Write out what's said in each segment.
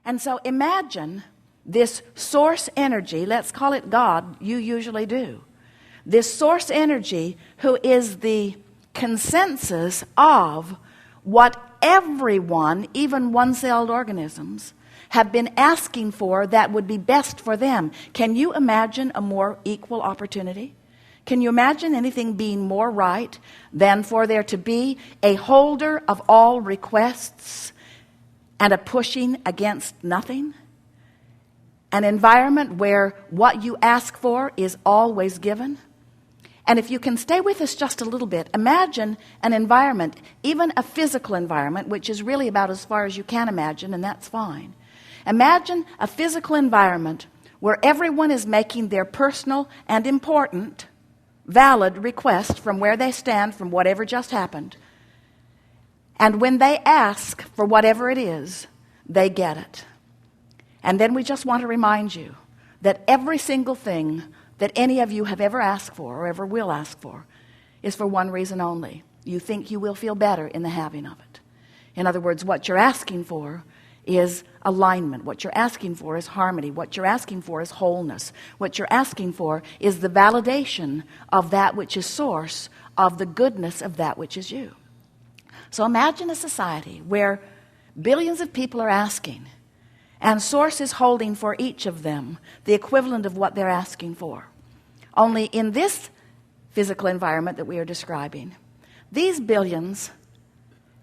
And so imagine this source energy, let's call it God, you usually do. This source energy who is the consensus of what everyone, even one-celled organisms, have been asking for that would be best for them. Can you imagine a more equal opportunity? Can you imagine anything being more right than for there to be a holder of all requests and a pushing against nothing? An environment where what you ask for is always given? And if you can stay with us just a little bit, imagine an environment, even a physical environment, which is really about as far as you can imagine, and that's fine. Imagine a physical environment where everyone is making their personal and important, valid request from where they stand, from whatever just happened. And when they ask for whatever it is, they get it. And then we just want to remind you that every single thing that any of you have ever asked for or ever will ask for is for one reason only. You think you will feel better in the having of it. In other words, what you're asking for is alignment. What you're asking for is harmony. What you're asking for is wholeness. What you're asking for is the validation of that which is source of the goodness of that which is you. So imagine a society where billions of people are asking, and source is holding for each of them the equivalent of what they're asking for. Only in this physical environment that we are describing, these billions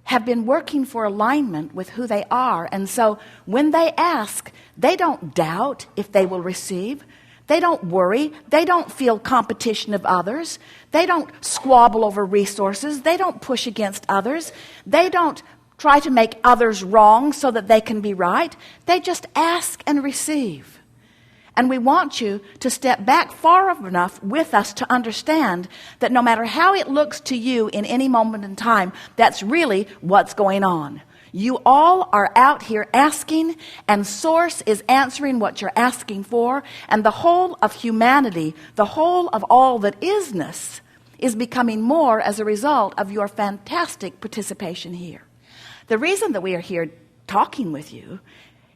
have been working for alignment with who they are. And so when they ask, they don't doubt if they will receive. They don't worry. They don't feel competition of others. They don't squabble over resources. They don't push against others. They don't try to make others wrong so that they can be right. They just ask and receive. And we want you to step back far enough with us to understand that no matter how it looks to you in any moment in time, that's really what's going on. You all are out here asking, and source is answering what you're asking for, and the whole of humanity, the whole of all that isness, is becoming more as a result of your fantastic participation here. The reason that we are here talking with you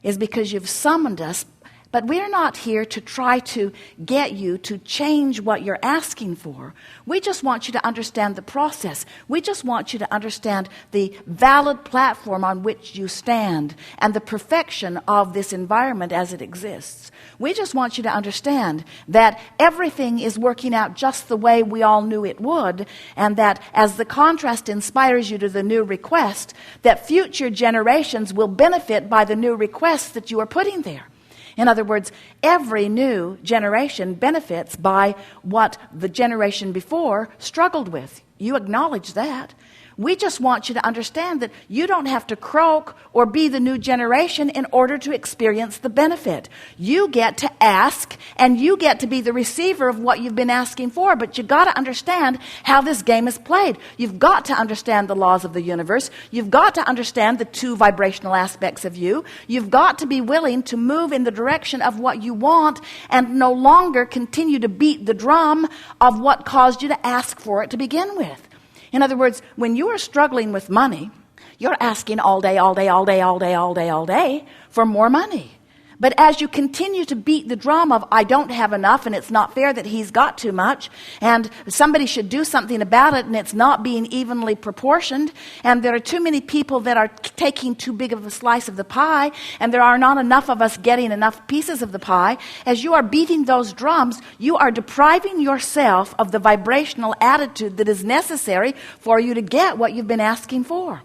is because you've summoned us, but we're not here to try to get you to change what you're asking for. We just want you to understand the process. We just want you to understand the valid platform on which you stand and the perfection of this environment as it exists. We just want you to understand that everything is working out just the way we all knew it would, and that as the contrast inspires you to the new request, that future generations will benefit by the new requests that you are putting there. In other words, every new generation benefits by what the generation before struggled with. You acknowledge that. We just want you to understand that you don't have to croak or be the new generation in order to experience the benefit. You get to ask, and you get to be the receiver of what you've been asking for, but you've got to understand how this game is played. You've got to understand the laws of the universe. You've got to understand the two vibrational aspects of you. You've got to be willing to move in the direction of what you want and no longer continue to beat the drum of what caused you to ask for it to begin with. In other words, when you are struggling with money, you're asking all day, all day, all day, all day, all day, all day for more money. But as you continue to beat the drum of, I don't have enough, and it's not fair that he's got too much, and somebody should do something about it, and it's not being evenly proportioned, and there are too many people that are taking too big of a slice of the pie, and there are not enough of us getting enough pieces of the pie, as you are beating those drums, you are depriving yourself of the vibrational attitude that is necessary for you to get what you've been asking for.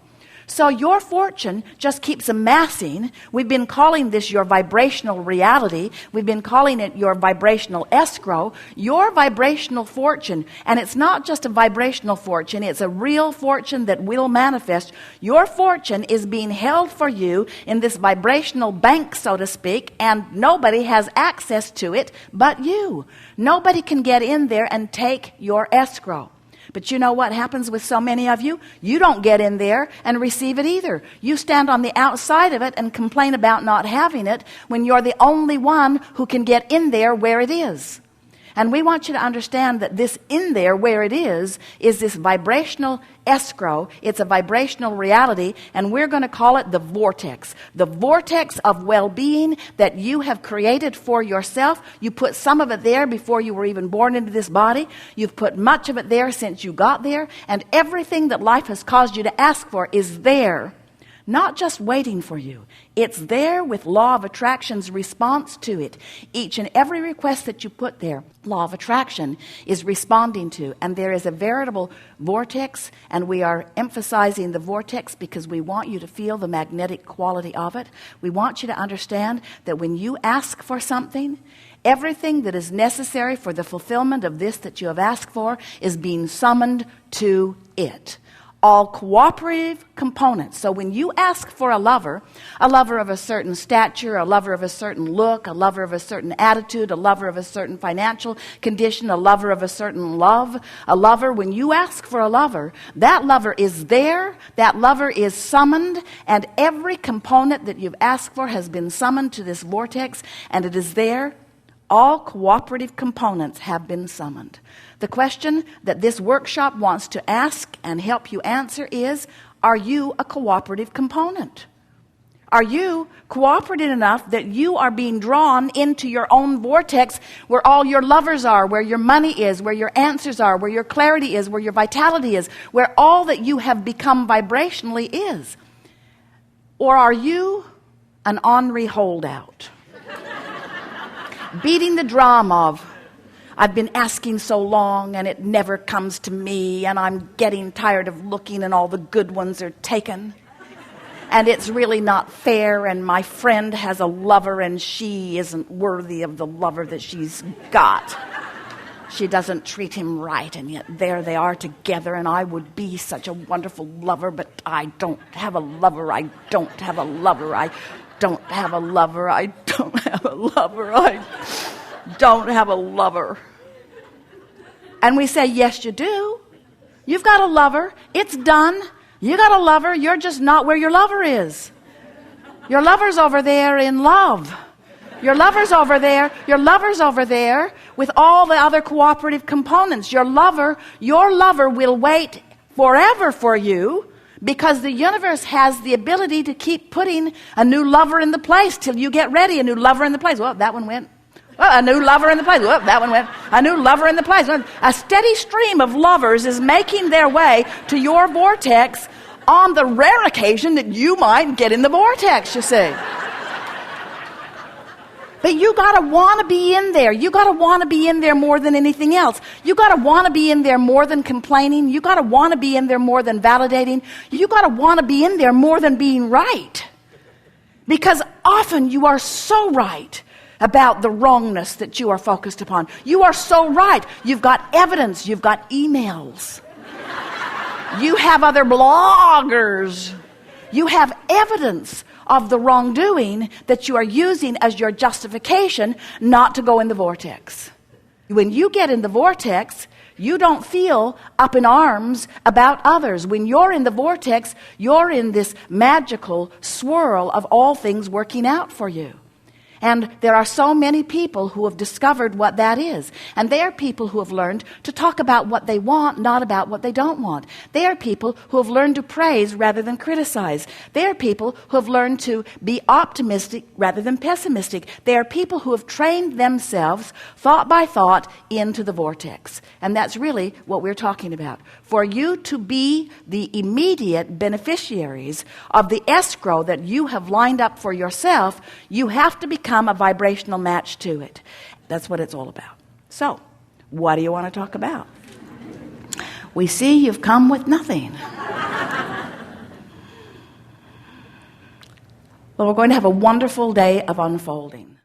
So your fortune just keeps amassing. We've been calling this your vibrational reality. We've been calling it your vibrational escrow. Your vibrational fortune, and it's not just a vibrational fortune, it's a real fortune that will manifest. Your fortune is being held for you in this vibrational bank, so to speak, and nobody has access to it but you. Nobody can get in there and take your escrow. But you know what happens with so many of you? You don't get in there and receive it either. You stand on the outside of it and complain about not having it when you're the only one who can get in there where it is. And we want you to understand that this in there, where it is this vibrational escrow. It's a vibrational reality, and we're going to call it the vortex. The vortex of well-being that you have created for yourself. You put some of it there before you were even born into this body. You've put much of it there since you got there, and everything that life has caused you to ask for is there. Not just waiting for you. It's there with law of attraction's response to it. Each and every request that you put there, law of attraction is responding to. And there is a veritable vortex, and we are emphasizing the vortex because we want you to feel the magnetic quality of it. We want you to understand that when you ask for something, everything that is necessary for the fulfillment of this that you have asked for is being summoned to it. All cooperative components. So when you ask for a lover of a certain stature, a lover of a certain look, a lover of a certain attitude, a lover of a certain financial condition, a lover of a certain love, a lover, when you ask for a lover, that lover is there, that lover is summoned, and every component that you've asked for has been summoned to this vortex, and it is there. All cooperative components have been summoned. The question that this workshop wants to ask and help you answer is, are you a cooperative component? Are you cooperative enough that you are being drawn into your own vortex where all your lovers are, where your money is, where your answers are, where your clarity is, where your vitality is, where all that you have become vibrationally is? Or are you an ornery holdout? Beating the drum of, I've been asking so long and it never comes to me, and I'm getting tired of looking and all the good ones are taken. And it's really not fair, and my friend has a lover and she isn't worthy of the lover that she's got. She doesn't treat him right, and yet there they are together, and I would be such a wonderful lover, but I don't have a lover, I don't have a lover, I don't have a lover, I don't have a lover, I don't have a lover. And we say, yes, you do. You've got a lover. It's done. You got a lover. You're just not where your lover is. Your lover's over there in love. Your lover's over there. Your lover's over there with all the other cooperative components. Your lover will wait forever for you, because the universe has the ability to keep putting a new lover in the place till you get ready. A new lover in the place. Well, that one went. Well, a new lover in the place. Well, that one went. A new lover in the place. A steady stream of lovers is making their way to your vortex on the rare occasion that you might get in the vortex, you see. But you got to want to be in there. You got to want to be in there more than anything else. You got to want to be in there more than complaining. You got to want to be in there more than validating. You got to want to be in there more than being right. Because often you are so right about the wrongness that you are focused upon. You are so right. You've got evidence. You've got emails. You have other bloggers. You have evidence of the wrongdoing that you are using as your justification not to go in the vortex. When you get in the vortex, you don't feel up in arms about others. When you're in the vortex, you're in this magical swirl of all things working out for you. And there are so many people who have discovered what that is. And they are people who have learned to talk about what they want, not about what they don't want. They are people who have learned to praise rather than criticize. They are people who have learned to be optimistic rather than pessimistic. They are people who have trained themselves, thought by thought, into the vortex. And that's really what we're talking about. For you to be the immediate beneficiaries of the escrow that you have lined up for yourself, you have to become a vibrational match to it. That's what it's all about. So, what do you want to talk about? We see you've come with nothing. Well, we're going to have a wonderful day of unfolding.